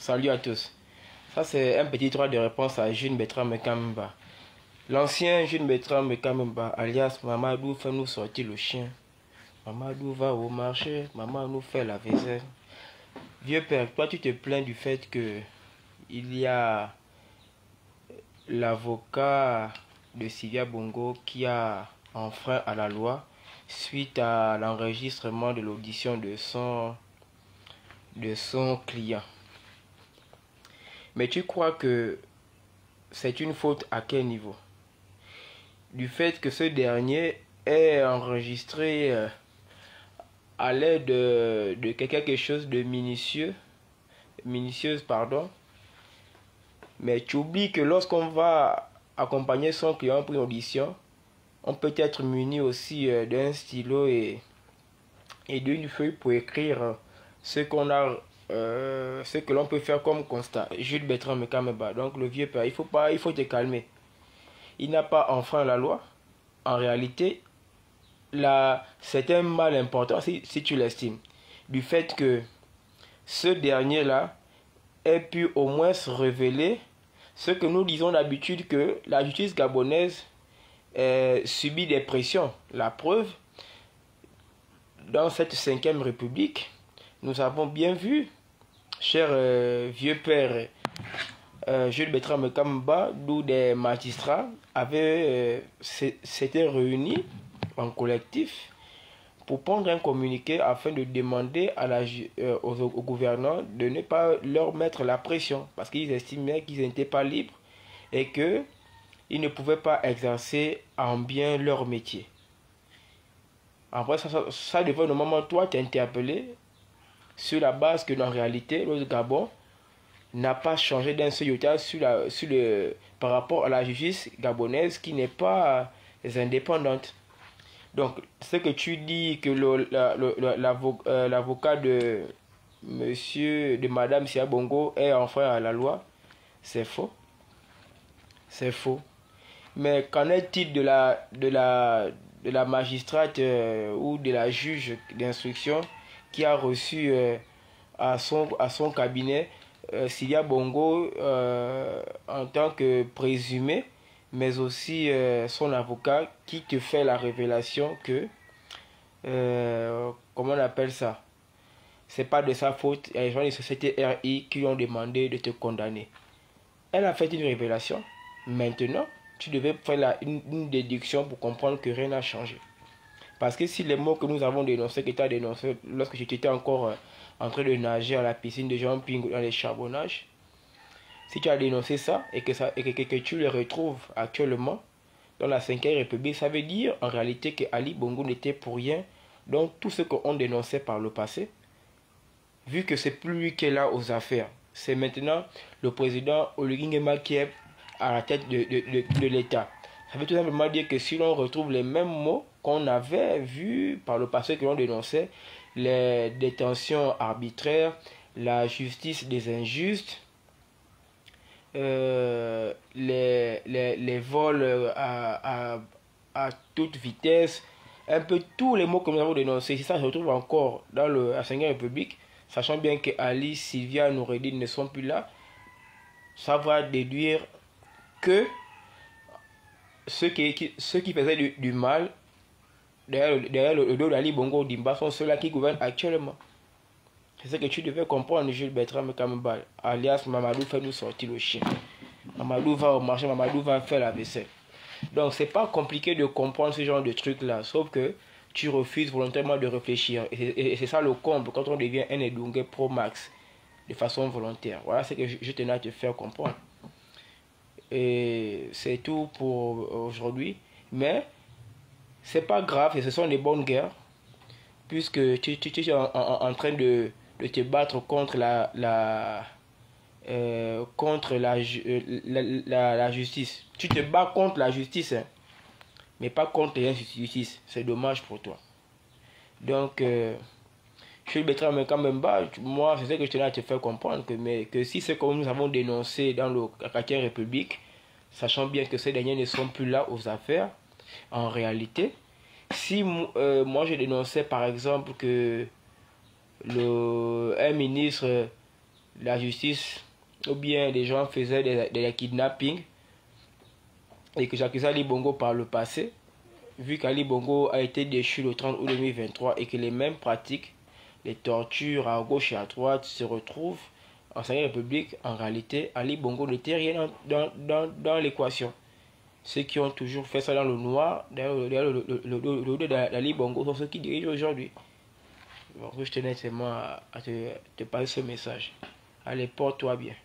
Salut à tous. Ça, c'est un petit droit de réponse à Jules Bertrand Kamemba. L'ancien Jules Bertrand Kamemba, alias Mamadou, fait nous sortir le chien. Mamadou va au marché, maman nous fait la vaisselle. Vieux père, toi, tu te plains du fait que il y a l'avocat de Sylvia Bongo qui a enfreint à la loi suite à l'enregistrement de l'audition de son client. Mais tu crois que c'est une faute à quel niveau? Du fait que ce dernier est enregistré à l'aide de quelque chose de minutieuse, pardon. Mais tu oublies que lorsqu'on va accompagner son client pour une audition, on peut être muni aussi d'un stylo et d'une feuille pour écrire ce que l'on peut faire comme constat. Jules Bertrand Kamemba, donc le vieux père, il faut te calmer. Il n'a pas enfreint la loi. En réalité, c'est un mal important si tu l'estimes. Du fait que ce dernier-là ait pu au moins se révéler ce que nous disons d'habitude, que la justice gabonaise subit des pressions. La preuve, dans cette 5e République, nous avons bien vu, cher vieux père Jules Bertrand Kamemba, d'où des magistrats s'étaient réunis en collectif pour prendre un communiqué afin de demander au gouverneur de ne pas leur mettre la pression parce qu'ils estimaient qu'ils n'étaient pas libres et qu'ils ne pouvaient pas exercer en bien leur métier. Après, ça devait normalement toi t'interpeller sur la base que, en réalité, le Gabon n'a pas changé d'un seul iota par rapport à la justice gabonaise qui n'est pas indépendante. Donc, ce que tu dis que l'avocat de madame Sia Bongo est enfreint à la loi, c'est faux. C'est faux. Mais qu'en est-il de la magistrate ou de la juge d'instruction qui a reçu à son cabinet Sylvia Bongo en tant que présumé, mais aussi son avocat qui te fait la révélation que, comment on appelle ça, c'est pas de sa faute, il y a les gens des sociétés RI qui ont demandé de te condamner. Elle a fait une révélation. Maintenant, tu devais faire une déduction pour comprendre que rien n'a changé. Parce que si les mots que nous avons dénoncés, que tu as dénoncés lorsque tu étais encore en train de nager à la piscine de jumping dans les charbonnages, si tu as dénoncé ça et que tu les retrouves actuellement dans la 5e République, ça veut dire en réalité que Ali Bongo n'était pour rien. Donc tout ce qu'on dénonçait par le passé, vu que c'est plus lui qui est là aux affaires, c'est maintenant le président Oligui Nguema qui est à la tête de l'État. Ça veut tout simplement dire que si l'on retrouve les mêmes mots qu'on avait vus par le passé, que l'on dénonçait, les détentions arbitraires, la justice des injustes, les vols à toute vitesse, un peu tous les mots que nous avons dénoncés, si ça se retrouve encore dans la 5e République, sachant bien que Ali, Sylvia, Noureddin ne sont plus là, ça va déduire que ceux qui faisaient du mal derrière le dos d'Ali Bongo Dimba sont ceux-là qui gouvernent actuellement. C'est ce que tu devais comprendre, Jules Bertrand Kamemba, alias Mamadou fait nous sortir le chien. Mamadou va au marché, Mamadou va faire la vaisselle. Donc c'est pas compliqué de comprendre ce genre de trucs-là, sauf que tu refuses volontairement de réfléchir. Et c'est ça le comble quand on devient un Edungue Pro Max de façon volontaire. Voilà ce que je tenais à te faire comprendre. Et c'est tout pour aujourd'hui. Mais c'est pas grave, et ce sont des bonnes guerres. Puisque tu es en train de te battre contre la justice. Tu te bats contre la justice, hein, mais pas contre l'injustice. C'est dommage pour toi. Donc, je suis Bertrand Kamemba. Moi, c'est ce que je tenais à te faire comprendre. Que si c'est comme nous avons dénoncé dans la 4e République, sachant bien que ces derniers ne sont plus là aux affaires, en réalité, si moi je dénonçais par exemple que un ministre la justice ou bien des gens faisaient des kidnappings et que j'accusais Ali Bongo par le passé, vu qu'Ali Bongo a été déchu le 30 août 2023 et que les mêmes pratiques, les tortures à gauche et à droite se retrouvent en 5e République, en réalité, Ali Bongo n'était rien dans l'équation. Ceux qui ont toujours fait ça dans le noir, derrière le dos d'Ali Bongo, sont ceux qui dirigent aujourd'hui. Donc, je tenais seulement à te passer ce message. Allez, porte-toi bien.